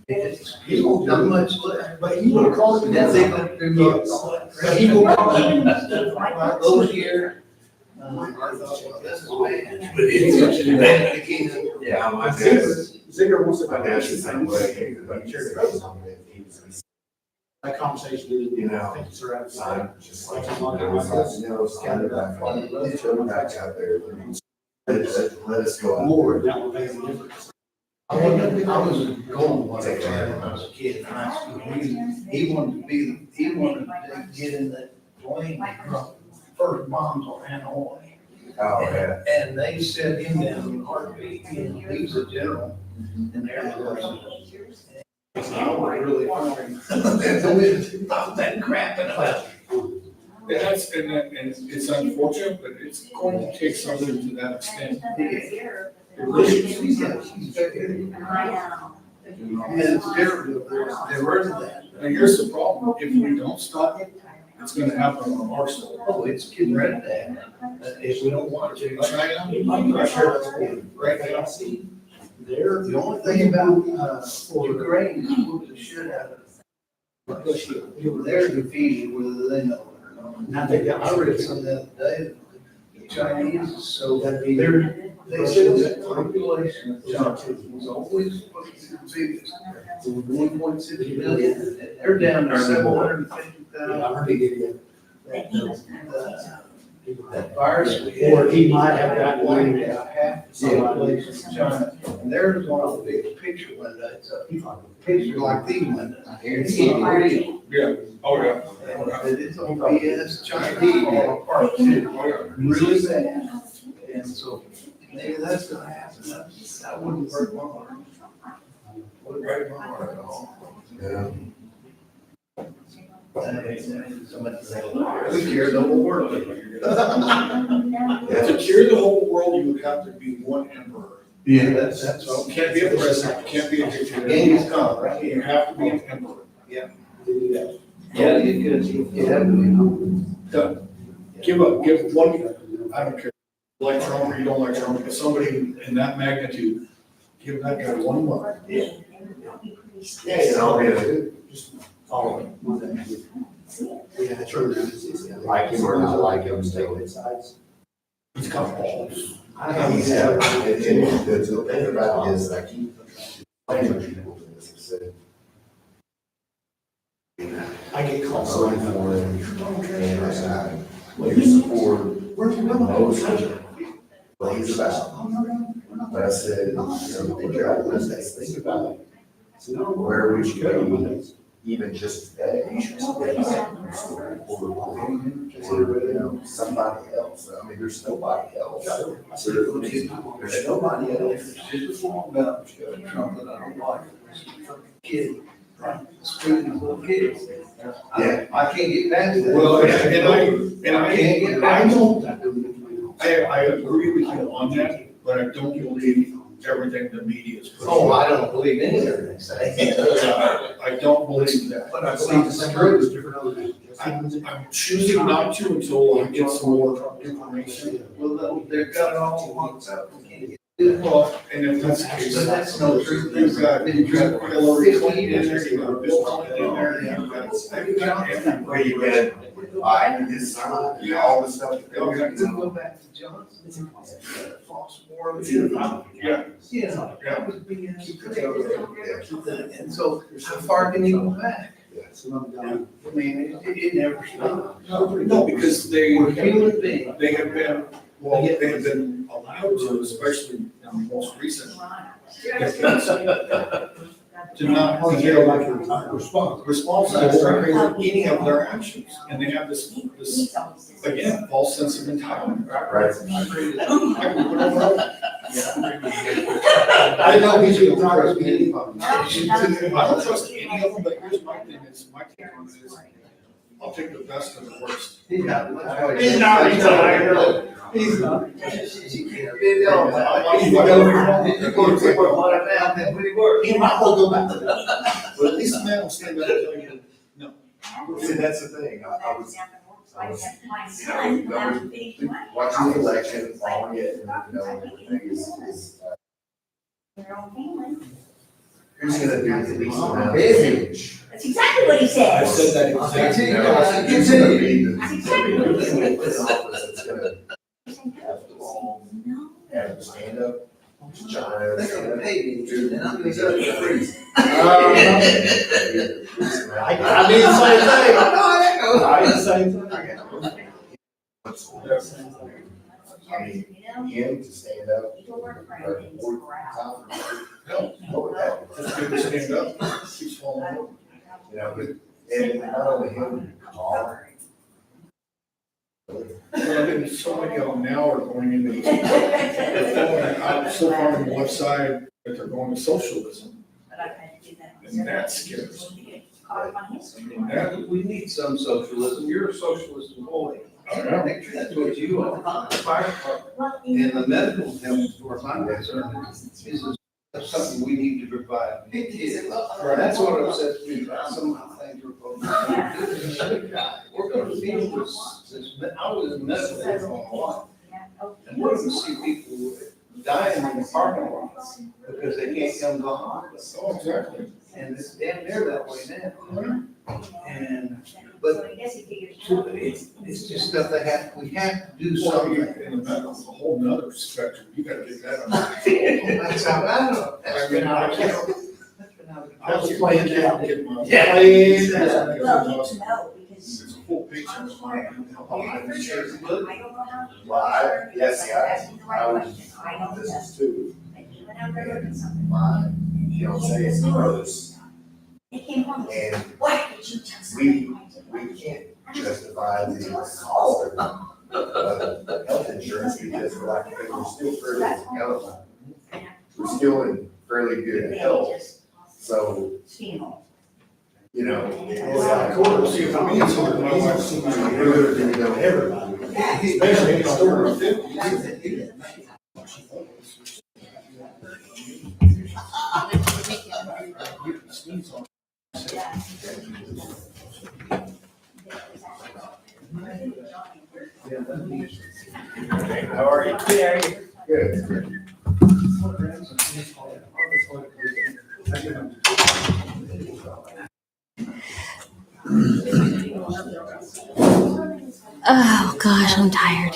It's not much left. But he would have called it. That's it, but they're not. But he will call it. Those here, I thought, well, this is bad. But it's bad again. Yeah, my dad, Zinger wants to. my dad's the same way. I'm sure he was That conversation didn't, You know, I think it's around. sign, just like, there was nothing else, kind of back out there. Let us go out. More, that would make a difference. I was going one time when I was a kid in high school. He wanted to get in the plane, first bombs on Hanoi. Oh, yeah. And they set him down in a heartbeat. He was a general in the Air Force. I was really hungry. Thought that crap about. That's, and it's unfortunate, but it's going to take something to that extent. And it's terrible. They're worth that. Now, here's the problem, if we don't stop it, it's gonna happen on our soil. Oh, it's getting ready to happen. If we don't want to. China, I'm not sure that's going right now. They're, the only thing about, Ukraine is whoop the shit out of them. They're defeated whether they know it or not. Now they got. I read something the other day, the Chinese, so they said that population of China was always supposed to be 1.6 million, and they're down to 750,000. I heard he did it. that fire escape. Or he might have gotten one. Out half some places in China, and there's one of the big picture windows, it's a picture like these windows. I guarantee you. Yeah, oh, yeah. And it's on BS Chinese part too, really bad. And so maybe that's gonna happen. That wouldn't break my heart. Wouldn't break my heart at all. Yeah. We care the whole world. To cure the whole world, you would have to be one emperor. Yeah, that's So it can't be a president, it can't be a dictator. Genghis Khan, right? You have to be an emperor. Yeah, you could, you have to. Give one, I don't care, like Trump or you don't like Trump, but somebody in that magnitude, give that guy 1 month. Yeah, I'll be it. Just follow him. Yeah, true. Like him or not like him, stay with He's got balls. Yeah, and the thing about it is, I keep playing people for this, I said, I get called. I'm running for him, and I said, well, you support most of what he's about. But I said, you know, think about it, think about it. Where we should go, even just today, or, you know, somebody else. I mean, there's nobody else. There's nobody else. Just a long about Trump that I don't like. Kid, screwing little kids. I can't get past that. Well, I can't get I past don't, I agree with you on that, but I don't believe everything the media is pushing. Oh, I don't believe anything they say. I don't believe that. But I believe it's true. I'm choosing not to until I get some more information. Well, they've got it all locked up. We can't get it. Well, and if that's the case, But that's no truth. you've got Hillary Clinton in there, you've got Bill Clinton in there, you've got everybody. You get Biden, his son, you know, all the stuff. that We goes on. go back to Johnson. False war. Yeah. Yeah, that was BS. And so how far can you go back? I mean, it never stops. No, because they, We're human beings. they have been, well, they have been allowed to, especially in the most recent decades, to not be responsible for any of their actions. And they have this, again, false sense of entitlement. Right. I know he's gonna trust me. I don't trust any of them, but here's my thing, is my take on it is, I'll take the best and the worst. He's not. He's not, he's a liar. He's not. She can't be the only one. He's gonna take one of them, then we work. He might well go back to that. But at least the man will stand up and tell you, no. See, that's the thing, I was, My you son, know, I was watching the election, following it, and, you know, everything is, Their own family. who's gonna do the least amount of damage? That's exactly what he said. I said that exactly. You know, it's gonna be the- That's exactly what he said. this office that's gonna have to all have stand up, China. They're gonna pay me, and I'm gonna go to freeze. I did the same thing. I did the same thing. I mean, him to stand up. or No, what would happen? just give it a stand up, keeps falling over. You know, but, and not only him, Carl. Well, and so many of them now are going into these. I'm so far on the left side that they're going to socialism, and that scares me. And that, We need some socialism. You're a socialist boy. That's what you are. The fire department and the medical health, as far as I'm concerned, is something we need to provide. It is. That's what upsets me about some of the things we're going to do. We're going to deal with this, I was in medical health a lot. And we're going to see people dying in the parking lots because they can't come to the hospital. oh, exactly. And it's damn near that way now. And, but it's just stuff that we have to do Well, something. you're in the medical, a whole nother spectrum, you gotta get that on. That's how I know. That's been out of control. That's been out of I was playing playing down. Get my. Yeah. Playing Well, down. you know, because full picture. Well, yes, I was, this is too. My fiance is gross. And we can't justify the cost of health insurance because we're still fairly healthy. We're still in fairly good health. So, you know. Especially in the store. How are you? Good. Oh, gosh, I'm tired.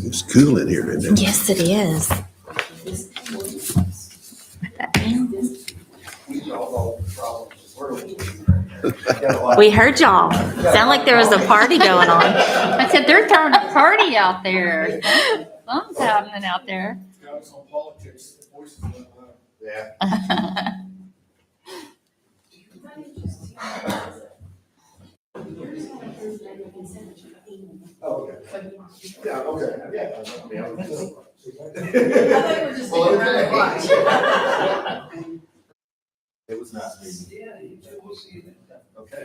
It's cool in here, isn't it? Yes, it is. We heard y'all. Sound like there was a party going on. I said, they're throwing a party out there. Something's happening out there. Got us on politics, voices of that. Yeah. Oh, okay. Yeah, okay, yeah. I mean, I was- Well, okay. It was nice meeting you. We'll see you then. Okay.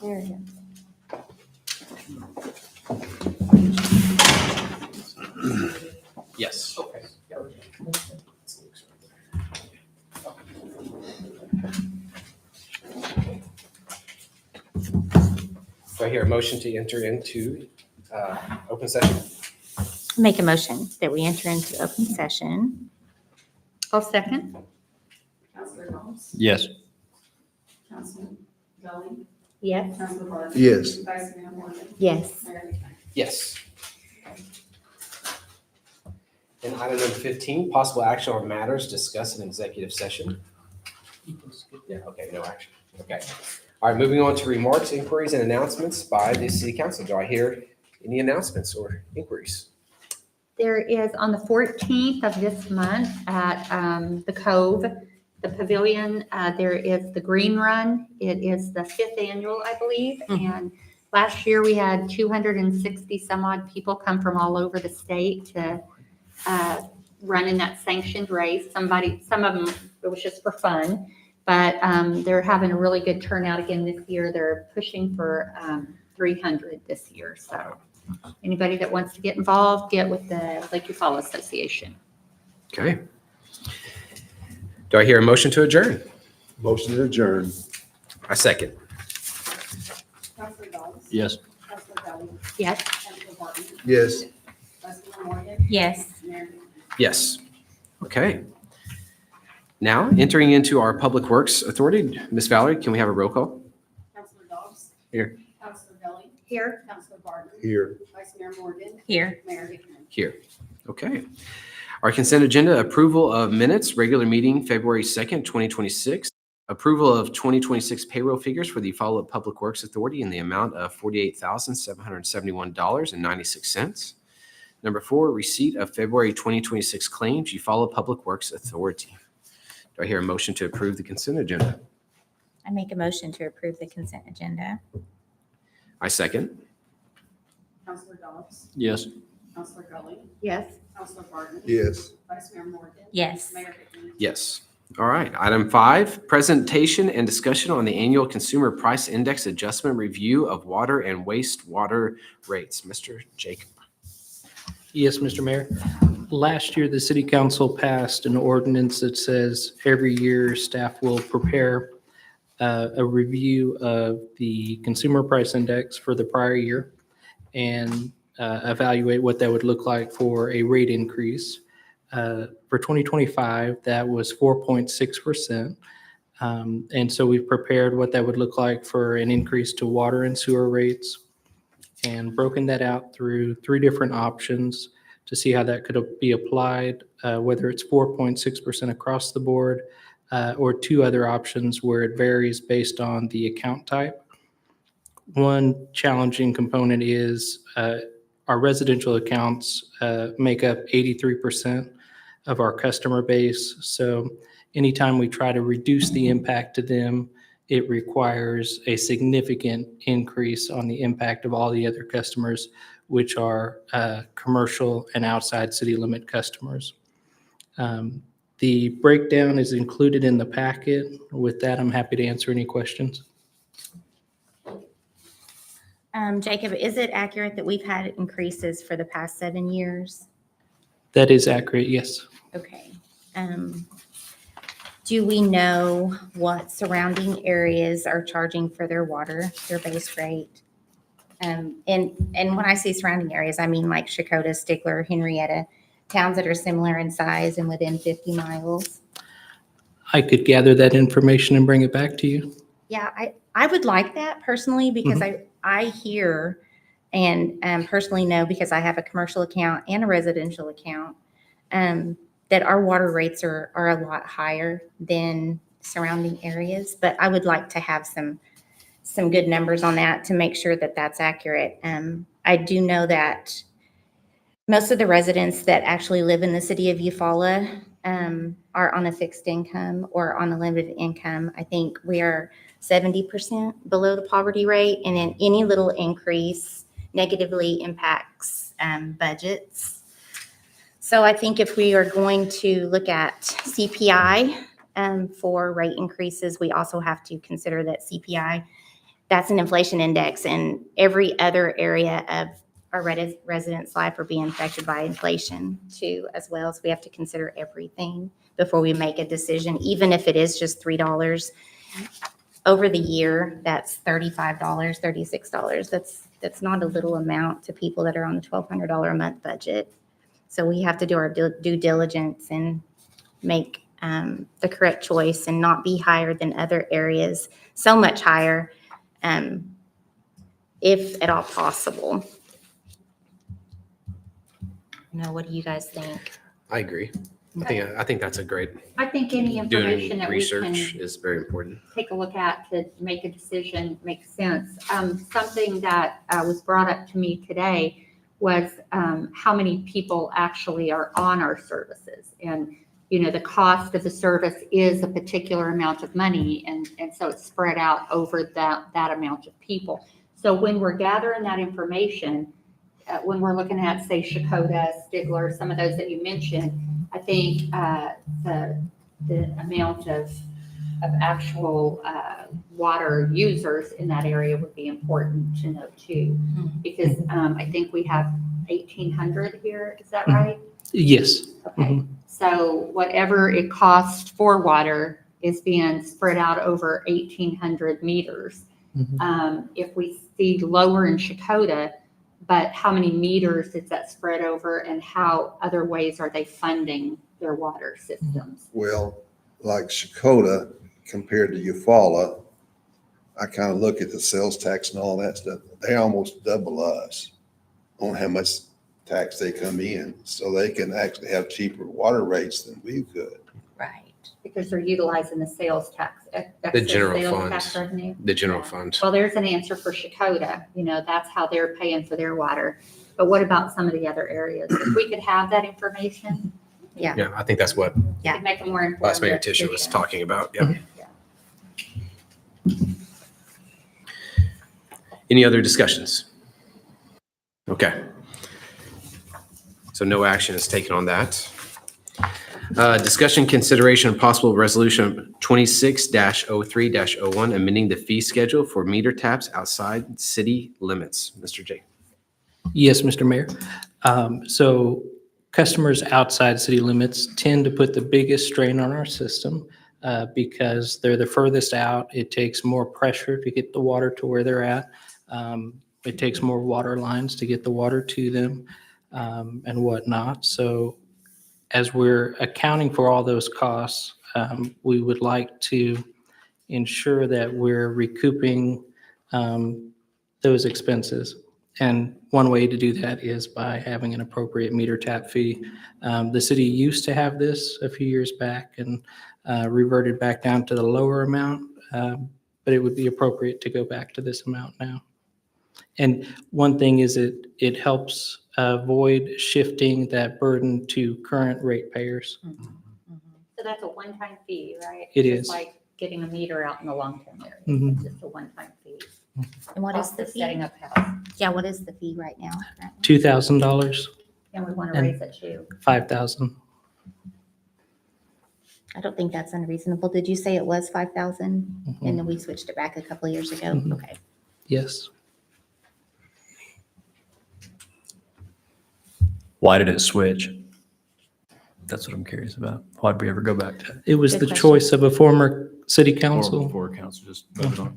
There it is. Yes. Okay. Do I hear a motion to enter into open session? Make a motion that we enter into open session. I'll second. Counselor Gomes? Yes. Councilman Gully? Yes. Councilor Barton? Yes. Vice Mayor Morgan? Yes. Mayor Hickman? Yes. And item number 15, possible action on matters discussed in executive session. Yeah, okay, no action. Okay. All right, moving on to remarks, inquiries, and announcements by the city council. Do I hear any announcements or inquiries? There is on the 14th of this month at the Cove, the pavilion, there is the Green Run. It is the 5th annual, I believe. And last year we had 260 some odd people come from all over the state to run in that sanctioned race. Some of them, it was just for fun, but they're having a really good turnout again this year. They're pushing for 300 this year. So anybody that wants to get involved, get with the Lake Eufaula Association. Okay. Do I hear a motion to adjourn? Motion to adjourn. I second. Counselor Gomes? Yes. Counselor Gully? Yes. Counselor Barton? Yes. Vice Mayor Morgan? Yes. Mayor Hickman? Yes. Okay. Now, entering into our Public Works Authority, Ms. Valerie, can we have a roll call? Counselor Gomes? Here. Counselor Gully? Here. Counselor Barton? Here. Vice Mayor Morgan? Here. Mayor Hickman? Here. Okay. Our consent agenda, approval of minutes, regular meeting, February 2nd, 2026. Approval of 2026 payroll figures for the Eufaula Public Works Authority in the amount of $48,771.96. Number 4, receipt of February 2026 claims, Eufaula Public Works Authority. Do I hear a motion to approve the consent agenda? I make a motion to approve the consent agenda. I second. Counselor Gomes? Yes. Counselor Gully? Yes. Counselor Barton? Yes. Vice Mayor Morgan? Yes. Mayor Hickman? Yes. All right. Item 5, presentation and discussion on the annual Consumer Price Index Adjustment Review of Water and Wastewater Rates. Mr. Jacob. Yes, Mr. Mayor. Last year, the city council passed an ordinance that says every year staff will prepare a review of the consumer price index for the prior year and evaluate what that would look like for a rate increase. For 2025, that was 4.6%. And so we've prepared what that would look like for an increase to water and sewer rates and broken that out through 3 different options to see how that could be applied, whether it's 4.6% across the board or 2 other options where it varies based on the account type. One challenging component is our residential accounts make up 83% of our customer base. So anytime we try to reduce the impact to them, it requires a significant increase on the impact of all the other customers, which are commercial and outside city limit customers. The breakdown is included in the packet. With that, I'm happy to answer any questions. Jacob, is it accurate that we've had increases for the past 7 years? That is accurate, yes. Okay. Do we know what surrounding areas are charging for their water, their base rate? And when I say surrounding areas, I mean like Shakota, Stigler, Henrietta, towns that are similar in size and within 50 miles. I could gather that information and bring it back to you. Yeah, I would like that personally because I hear and personally know because I have a commercial account and a residential account that our water rates are a lot higher than surrounding areas. But I would like to have some good numbers on that to make sure that that's accurate. I do know that most of the residents that actually live in the city of Eufaula are on a fixed income or on a limited income. I think we are 70% below the poverty rate, and then any little increase negatively impacts budgets. So I think if we are going to look at CPI for rate increases, we also have to consider that CPI, that's an inflation index, and every other area of our residents' life are being affected by inflation too, as well. So we have to consider everything before we make a decision, even if it is just $3 over the year. That's $35, $36. That's not a little amount to people that are on the $1,200 a month budget. So we have to do our due diligence and make the correct choice and not be higher than other areas, so much higher, if at all possible. What do you guys think? I agree. I think that's a great, I think any information doing that we research can is very important. take a look at to make a decision makes sense. Something that was brought up to me today was how many people actually are on our services. And, the cost of the service is a particular amount of money, and so it's spread out over that amount of people. So when we're gathering that information, when we're looking at, say, Shakota, Stigler, some of those that you mentioned, I think the amount of actual water users in that area would be important to know too, because I think we have 1,800 here. Is that right? Yes. Okay. So whatever it costs for water is being spread out over 1,800 meters. If we see lower in Shakota, but how many meters is that spread over, and how other ways are they funding their water systems? Well, like Shakota compared to Eufaula, I kind of look at the sales tax and all that stuff. They almost double us on how much tax they come in. So they can actually have cheaper water rates than we could. Right. Because they're utilizing the sales tax, excess general sales fund. tax revenue. The general fund. Well, there's an answer for Shakota. That's how they're paying for their water. But what about some of the other areas? If we could have that information, Yeah, I think that's what Yeah. it'd make a more informed Vice Mayor Tisha was decision. talking about. Yeah. Any other discussions? Okay. So no action is taken on that. Discussion, consideration, and possible resolution 26-03-01, amending the fee schedule for meter taps outside city limits. Mr. J. Yes, Mr. Mayor. So customers outside city limits tend to put the biggest strain on our system because they're the furthest out. It takes more pressure to get the water to where they're at. It takes more water lines to get the water to them and whatnot. So as we're accounting for all those costs, we would like to ensure that we're recouping those expenses. And one way to do that is by having an appropriate meter tap fee. The city used to have this a few years back and reverted back down to the lower amount, but it would be appropriate to go back to this amount now. And one thing is it helps avoid shifting that burden to current ratepayers. So that's a one-time fee, right? It Just is. like getting a meter out in the long-term area. Mhm. It's just a one-time fee. And what is Cost the of fee? setting up house. Yeah, what is the fee right now? $2,000, And we want to And- raise it too. $5,000. I don't think that's unreasonable. Did you say it was 5,000? Mhm. And then we switched it back a couple of years ago? Mhm. Okay. Yes. Why did it switch? That's what I'm curious about. Why'd we ever go back to it? It was Good the question. choice of a former city Or council. before council just voted on?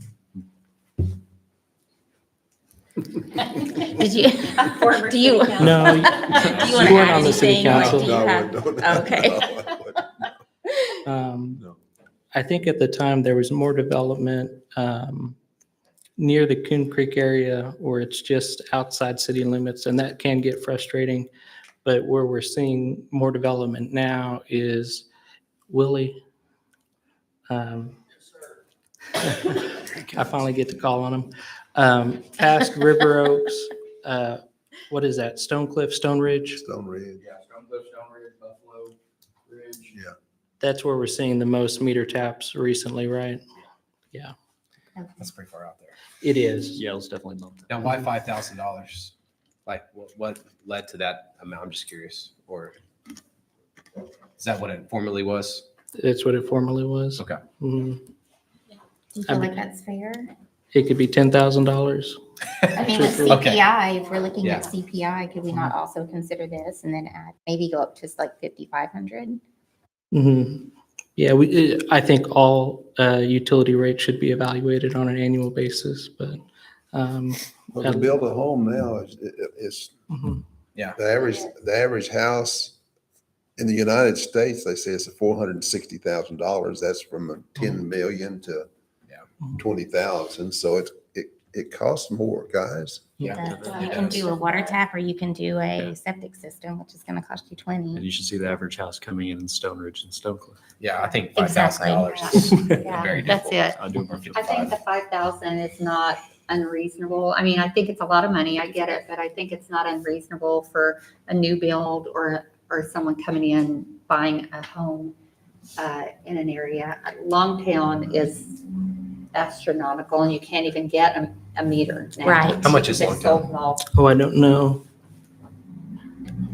Did you? Former Do you? city council. No, Do you want You to weren't add on the city anything? Like, council. do you No, I have- wouldn't, no, Okay. no, I wouldn't. No. I think at the time there was more development near the Coon Creek area where it's just outside city limits, and that can get frustrating. But where we're seeing more development now is Willie. I finally get to call on him. Past River Oaks, what is that? Stone Cliff, Stone Ridge? Stone Ridge. Yeah, Stone Cliff, Stone Ridge, Buffalo Ridge. Yeah. That's where we're seeing the most meter taps recently, right? That's pretty far out there. It is. Yeah, it was definitely not. Now, why $5,000? Like, what led to that amount? I'm just curious. Or is that what it formerly was? That's what it formerly was. Okay. Mhm. Do you feel like that's fair? It could be $10,000. I mean, with Okay. CPI, if we're looking at Yeah. CPI, could we not also consider this and then add, maybe go up to like 5,500? Mhm. Yeah, I think all utility rates should be evaluated on an annual basis, but. Well, to build a home now is Mhm. the average house in the United States, they say it's $460,000. That's from 10 million to Yeah. 20,000. So it costs more, guys. Yeah. You can do a water tap or you can do a septic system, which is gonna cost you 20. And you should see the average house coming in Stone Ridge and Stone Cliff. Yeah, I think Exactly. $5,000 is Yeah, very that's doable. it. I do more I think the 5,000 is not unreasonable. I mean, I think it's a lot of money, I get it, but I think it's not unreasonable for a new build or someone coming in, buying a home in an area. Longtown is astronomical and you can't even get a meter now. Right. How much is They Longtown? sold them all. Oh, I don't know.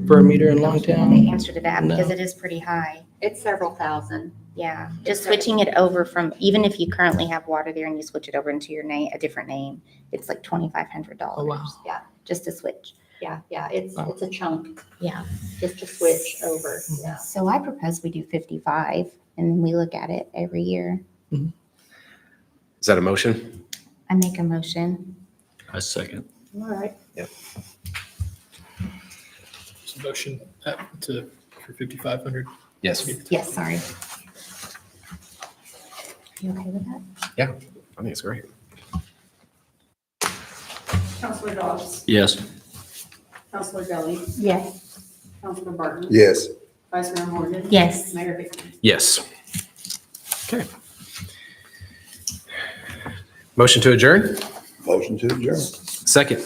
For a meter in I don't know Longtown? The answer to that, because No. it is pretty high. It's several thousand. Yeah, just switching it over from, even if you currently have water there and you switch it over into your name, a different name, it's like $2,500. Oh, wow. Yeah. Just to switch. Yeah, it's a chunk Yeah. just to switch over. Yeah. So I propose we do 55 and then we look at it every year. Is that a motion? I make a motion. I second. All right. Motion for 5,500. Yes. Yes, sorry. You okay with that? I think it's great. Counselor Dobbs, Yes. Counselor Jelly, Yes. Counselor Barton, Yes. Vice Mayor Morgan. Yes. Mayor Victory. Yes. Okay. Motion to adjourn? Motion to adjourn. Second.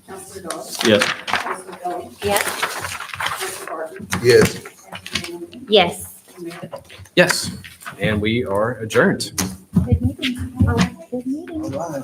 Counselor Dobbs, Yes. Counselor Jelly, Yes. Counselor Barton, Yes. Counselor Morgan, Yes. and Mayor Victory. Yes. And we are adjourned. Good meeting. Good meeting. All right.